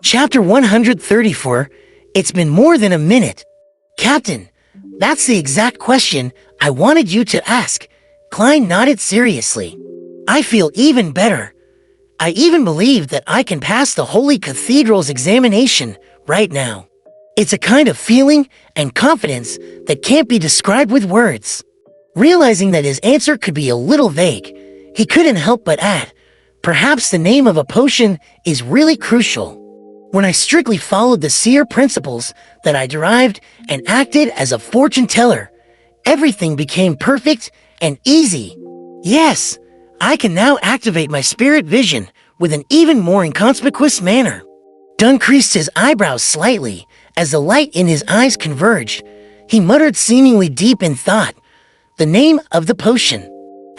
Chapter 134. It's been more than a minute. Captain, that's the exact question I wanted you to ask. Klein nodded seriously. I feel even better. I even believe that I can pass the Holy Cathedral's examination right now. It's a kind of feeling and confidence that can't be described with words. Realizing that his answer could be a little vague, he couldn't help but add, perhaps the name of a potion is really crucial. When I strictly followed the seer principles that I derived and acted as a fortune teller, everything became perfect and easy. Yes, I can now activate my spirit vision with an even more inconspicuous manner. Dunn creased his eyebrows slightly as the light in his eyes converged. He muttered seemingly deep in thought, the name of the potion.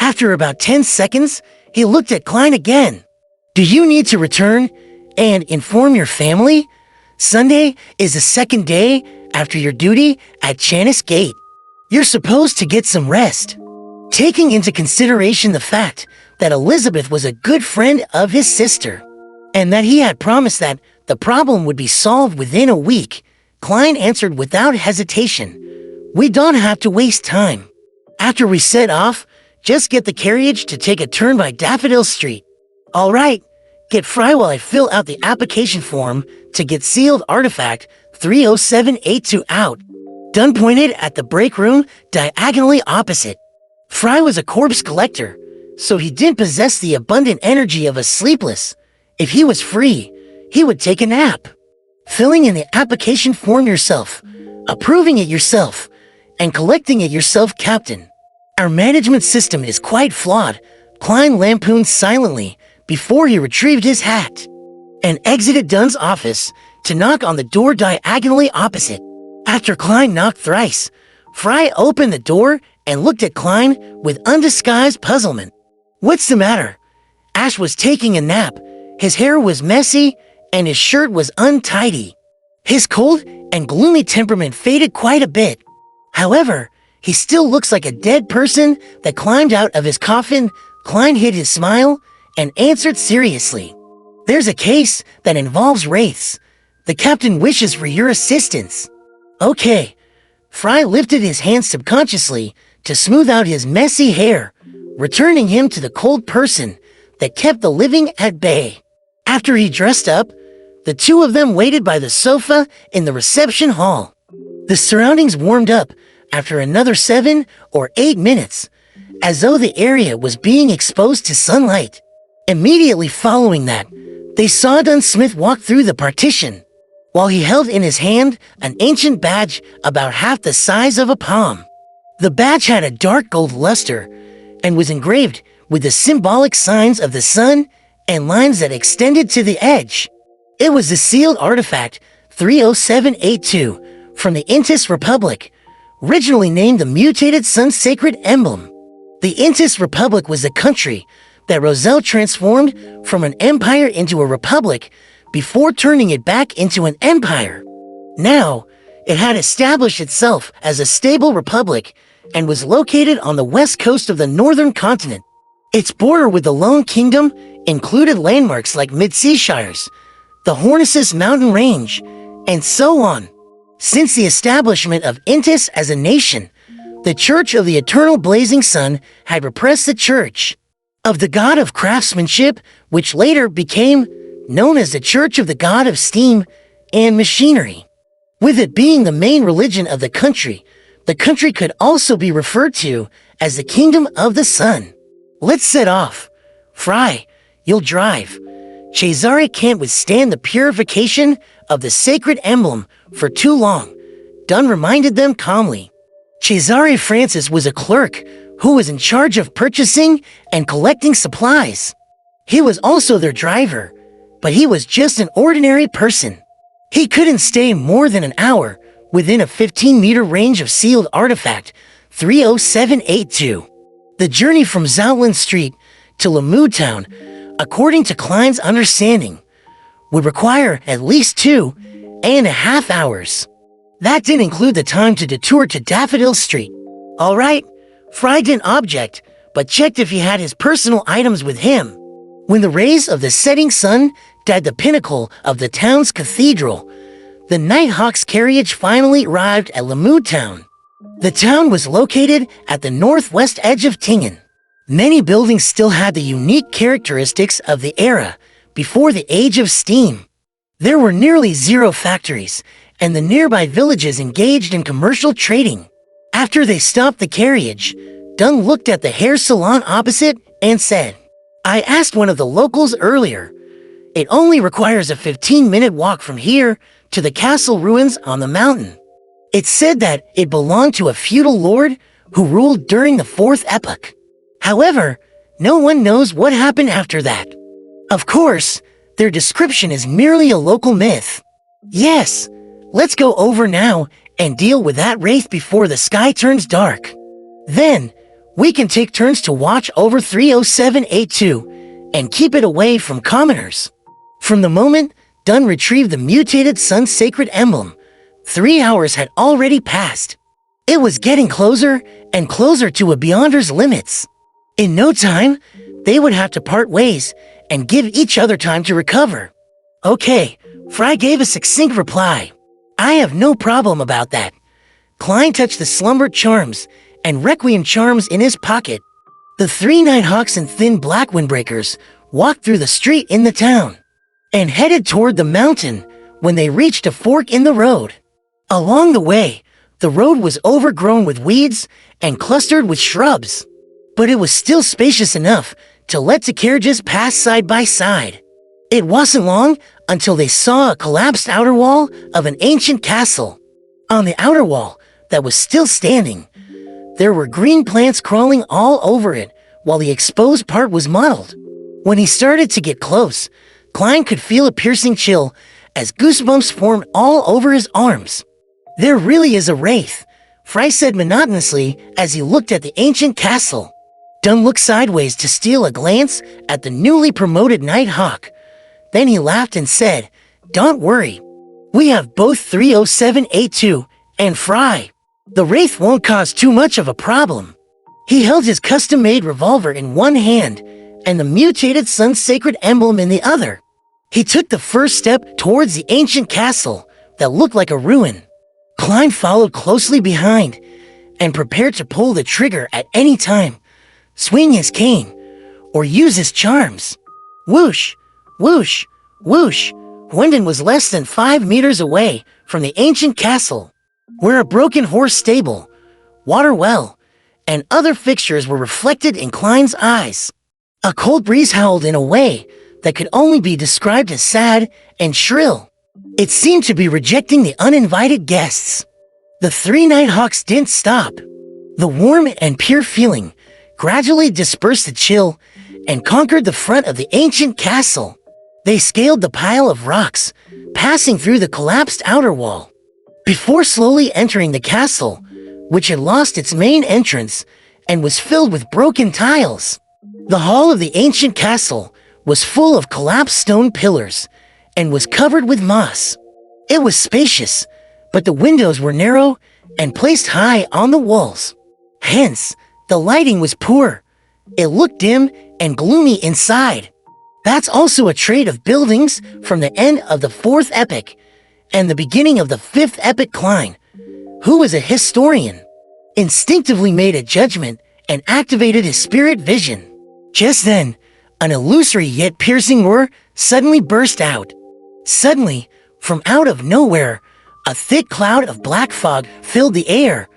After about 10 seconds, he looked at Klein again. Do you need to return and inform your family? Sunday is the second day after your duty at Chanis Gate. You're supposed to get some rest. Taking into consideration the fact that Elizabeth was a good friend of his sister, and that he had promised that the problem would be solved within a week, Klein answered without hesitation, we don't have to waste time. After we set off, just get the carriage to take a turn by Daffodil Street. All right, get Fry while I fill out the application form to get sealed artifact 30782 out. Dunn pointed at the break room diagonally opposite. Fry was a corpse collector, so he didn't possess the abundant energy of a sleepless. If he was free, he would take a nap. Filling in the application form yourself, approving it yourself, and collecting it yourself, Captain. Our management system is quite flawed, Klein lampooned silently before he retrieved his hat and exited Dunn's office to knock on the door diagonally opposite. After Klein knocked thrice, Fry opened the door and looked at Klein with undisguised puzzlement. What's the matter? Ash was taking a nap. His hair was messy and his shirt was untidy. His cold and gloomy temperament faded quite a bit. However, he still looks like a dead person that climbed out of his coffin. Klein hid his smile and answered seriously. There's a case that involves wraiths. The captain wishes for your assistance. Okay. Fry lifted his hand subconsciously to smooth out his messy hair, returning him to the cold person that kept the living at bay. After he dressed up, the two of them waited by the sofa in the reception hall. The surroundings warmed up after another 7 or 8 minutes, as though the area was being exposed to sunlight. Immediately following that, they saw Dunn Smith walk through the partition, while he held in his hand an ancient badge about half the size of a palm. The badge had a dark gold luster and was engraved with the symbolic signs of the sun and lines that extended to the edge. It was the sealed artifact 30782 from the Intis Republic, originally named the Mutated Sun Sacred Emblem. The Intis Republic was the country that Roselle transformed from an empire into a republic before turning it back into an empire. Now, it had established itself as a stable republic and was located on the west coast of the northern continent. Its border with the Lone Kingdom included landmarks like Mid-Seashires, the Hornisus Mountain Range, and so on. Since the establishment of Intis as a nation, the Church of the Eternal Blazing Sun had repressed the Church of the God of Craftsmanship, which later became known as the Church of the God of Steam and Machinery. With it being the main religion of the country could also be referred to as the Kingdom of the Sun. Let's set off. Fry, you'll drive. Cesare can't withstand the purification of the sacred emblem for too long, Dunn reminded them calmly. Cesare Francis was a clerk who was in charge of purchasing and collecting supplies. He was also their driver, but he was just an ordinary person. He couldn't stay more than an hour within a 15-meter range of sealed artifact 30782. The journey from Zoutland Street to Lamood Town, according to Klein's understanding, would require at least 2.5 hours. That didn't include the time to detour to Daffodil Street. All right, Fry didn't object, but checked if he had his personal items with him. When the rays of the setting sun parked at the pinnacle of the town's cathedral. The Nighthawk's carriage finally arrived at Lamu Town. The town was located at the northwest edge of Tingen. Many buildings still had the unique characteristics of the era before the age of steam. There were nearly zero factories, and the nearby villages engaged in commercial trading. After they stopped the carriage, Dung looked at the hair salon opposite and said, "I asked one of the locals earlier. It only requires a 15-minute walk from here to the castle ruins on the mountain. It said that it belonged to a feudal lord who ruled during the Fourth Epoch. However, no one knows what happened after that. Of course, their description is merely a local myth. Yes, let's go over now and deal with that wraith before the sky turns dark. Then, we can take turns to watch over 30782 and keep it away from commoners." From the moment Dun retrieved the mutated sun's sacred emblem, 3 hours had already passed. It was getting closer and closer to a Beyonder's limits. In no time, they would have to part ways and give each other time to recover. "Okay," Fry gave a succinct reply. "I have no problem about that." Klein touched the slumber charms and requiem charms in his pocket. The 3 Nighthawks and thin black windbreakers walked through the street in the town and headed toward the mountain when they reached a fork in the road. Along the way, the road was overgrown with weeds and clustered with shrubs, but it was still spacious enough to let the carriages pass side by side. It wasn't long until they saw a collapsed outer wall of an ancient castle. On the outer wall that was still standing, there were green plants crawling all over it while the exposed part was mottled. When he started to get close, Klein could feel a piercing chill as goosebumps formed all over his arms. "There really is a wraith," Fry said monotonously as he looked at the ancient castle. Dung looked sideways to steal a glance at the newly promoted Nighthawk. Then he laughed and said, "Don't worry. We have both 30782 and Fry. The wraith won't cause too much of a problem." He held his custom-made revolver in one hand and the mutated sun's sacred emblem in the other. He took the first step towards the ancient castle that looked like a ruin. Klein followed closely behind and prepared to pull the trigger at any time, swing his cane, or use his charms. Whoosh, whoosh, whoosh. Wyndon was less than 5 meters away from the ancient castle, where a broken horse stable, water well, and other fixtures were reflected in Klein's eyes. A cold breeze howled in a way that could only be described as sad and shrill. It seemed to be rejecting the uninvited guests. The 3 Nighthawks didn't stop. The warm and pure feeling gradually dispersed the chill and conquered the front of the ancient castle. They scaled the pile of rocks, passing through the collapsed outer wall, before slowly entering the castle, which had lost its main entrance and was filled with broken tiles. The hall of the ancient castle was full of collapsed stone pillars and was covered with moss. It was spacious, but the windows were narrow and placed high on the walls. Hence, the lighting was poor. It looked dim and gloomy inside. That's also a trait of buildings from the end of the Fourth Epoch and the beginning of the Fifth Epoch. Klein, who was a historian, instinctively made a judgment and activated his spirit vision. Just then, an illusory yet piercing roar suddenly burst out. Suddenly, from out of nowhere, a thick cloud of black fog filled the air,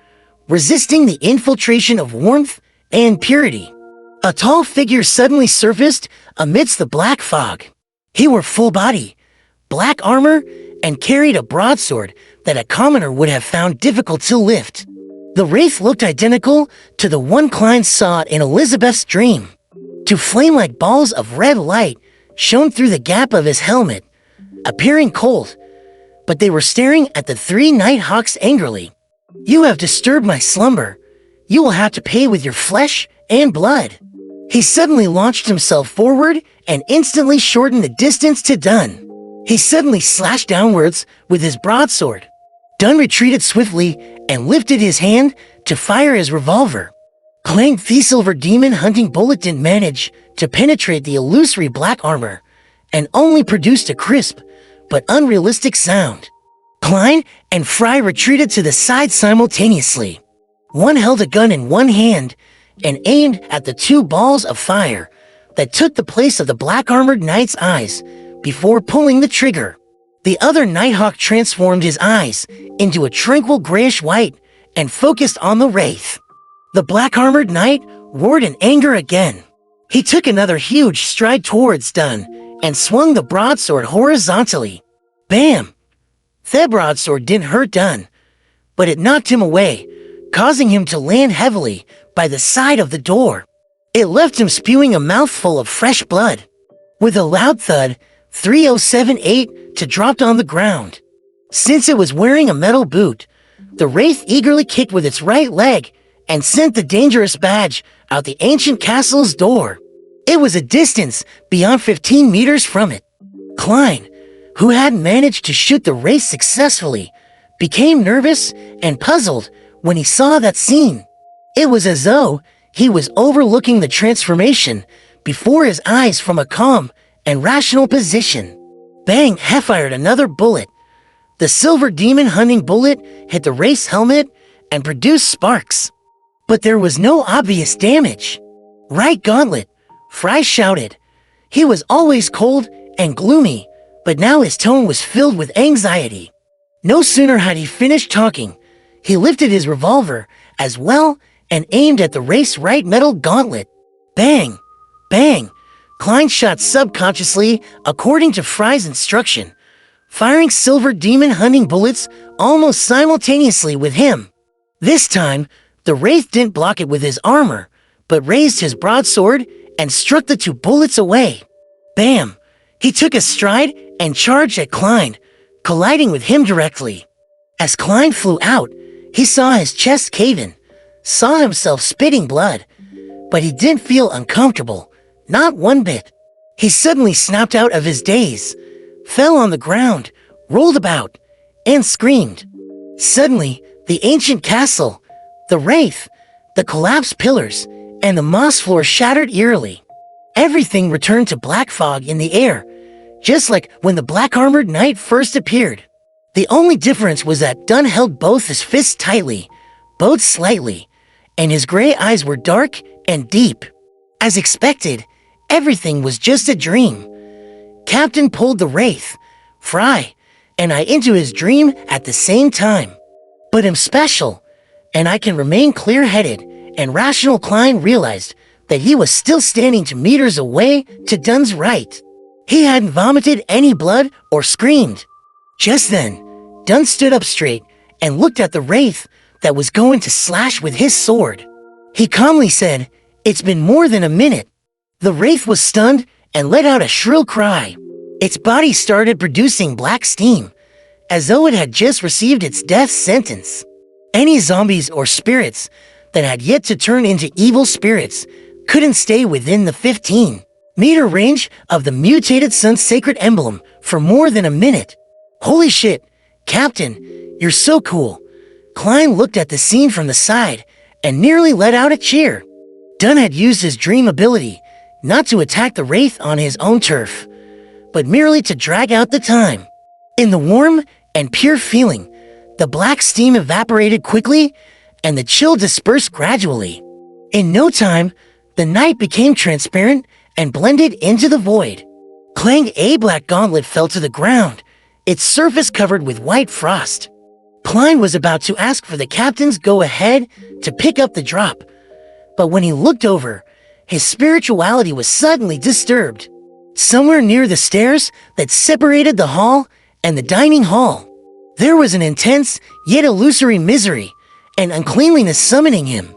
resisting the infiltration of warmth and purity. A tall figure suddenly surfaced amidst the black fog. He wore full body, black armor, and carried a broadsword that a commoner would have found difficult to lift. The wraith looked identical to the one Klein saw in Elizabeth's dream. Two flame-like balls of red light shone through the gap of his helmet, appearing cold, but they were staring at the 3 Nighthawks angrily. "You have disturbed my slumber. You will have to pay with your flesh and blood." He suddenly launched himself forward and instantly shortened the distance to Dun. He suddenly slashed downwards with his broadsword. Dun retreated swiftly and lifted his hand to fire his revolver. Clang, the silver demon hunting bullet didn't manage to penetrate the illusory black armor, and only produced a crisp but unrealistic sound. Klein and Fry retreated to the side simultaneously. One held a gun in one hand and aimed at the two balls of fire that took the place of the black-armored knight's eyes before pulling the trigger. The other Nighthawk transformed his eyes into a tranquil grayish-white and focused on the wraith. The black-armored knight roared in anger again. He took another huge stride towards Dunn and swung the broadsword horizontally. Bam! The broadsword didn't hurt Dunn, but it knocked him away, causing him to land heavily by the side of the door. It left him spewing a mouthful of fresh blood. With a loud thud, 3078 dropped on the ground. Since it was wearing a metal boot, the wraith eagerly kicked with its right leg and sent the dangerous badge out the ancient castle's door. It was a distance beyond 15 meters from it. Klein, who had managed to shoot the wraith successfully, became nervous and puzzled when he saw that scene. It was as though he was overlooking the transformation before his eyes from a calm and rational position. Bang fired another bullet. The silver demon hunting bullet hit the wraith's helmet and produced sparks. But there was no obvious damage. Right gauntlet, Fry shouted. He was always cold and gloomy, but now his tone was filled with anxiety. No sooner had he finished talking, he lifted his revolver as well and aimed at the wraith's right metal gauntlet. Bang! Bang! Klein shot subconsciously according to Fry's instruction, firing silver demon hunting bullets almost simultaneously with him. This time, the wraith didn't block it with his armor, but raised his broadsword and struck the two bullets away. Bam! He took a stride and charged at Klein, colliding with him directly. As Klein flew out, he saw his chest cave in, saw himself spitting blood, but he didn't feel uncomfortable, not one bit. He suddenly snapped out of his daze, fell on the ground, rolled about, and screamed. Suddenly, the ancient castle, the wraith, the collapsed pillars, and the moss floor shattered eerily. Everything returned to black fog in the air, just like when the black-armored knight first appeared. The only difference was that Dunn held both his fists tightly, bowed slightly, and his gray eyes were dark and deep. As expected, everything was just a dream. Captain pulled the wraith, Fry, and I into his dream at the same time. But I'm special, and I can remain clear-headed, and rational Klein realized that he was still standing 2 meters away to Dunn's right. He hadn't vomited any blood or screamed. Just then, Dunn stood up straight and looked at the wraith that was going to slash with his sword. He calmly said, "It's been more than a minute." The wraith was stunned and let out a shrill cry. Its body started producing black steam, as though it had just received its death sentence. Any zombies or spirits that had yet to turn into evil spirits couldn't stay within the 15-meter range of the mutated sun's sacred emblem for more than a minute. Holy shit, Captain, you're so cool. Klein looked at the scene from the side and nearly let out a cheer. Dunn had used his dream ability not to attack the wraith on his own turf, but merely to drag out the time. In the warm and pure feeling, the black steam evaporated quickly and the chill dispersed gradually. In no time, the night became transparent and blended into the void. Clang, a black gauntlet fell to the ground, its surface covered with white frost. Klein was about to ask for the captain's go-ahead to pick up the drop, but when he looked over, his spirituality was suddenly disturbed. Somewhere near the stairs that separated the hall and the dining hall, there was an intense yet illusory misery and uncleanliness summoning him.